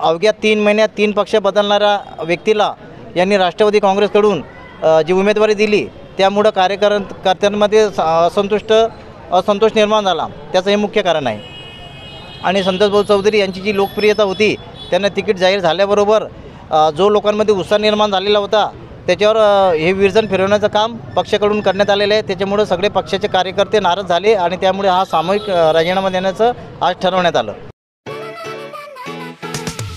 अवघ्या 3 महिन्यात 3 पक्ष बदलणाऱ्या व्यक्तीला यांनी राष्ट्रवादी काँग्रेसकडून जी उमेदवारी दिली त्यामुळं कार्यकर्त्यांमध्ये असंतोष निर्माण झाला, त्याचं हे मुख्य कारण आहे। आणि संतोषभाऊ चौधरी यांची जी लोकप्रियता होती त्यांना तिकीट जाहीर झाल्याबरोबर जो लोकांमध्ये उत्साह निर्माण झालेला होता त्याच्यावर हे विरजन फिरवण्याचं काम पक्षाकडून करण्यात आलेलं आहे। त्याच्यामुळे सगळे पक्षाचे कार्यकर्ते नाराज झाले आणि त्यामुळे हा सामूहिक राजीनामा देण्याचं आज ठरवण्यात आलं।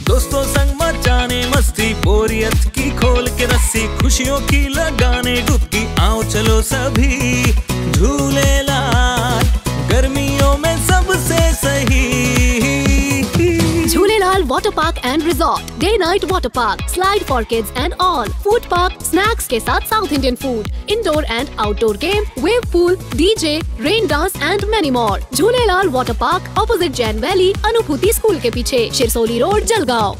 दोस्तों संग मचाने मस्ती, बोरियत की खोल के रस्सी, खुशियों की लगाने डुबकी, आओ चलो सभी झूलेलाल, गर्मियों में सबसे सही। Jhulelal water park and resort, day night water park, slide for kids and all, food park, snacks के साथ south Indian food, indoor and outdoor game, wave pool, DJ, rain dance and many more. Jhulelal water park, opposite Jain valley, Anubhuti school के पीछे, Shirsoli road, Jalgaon.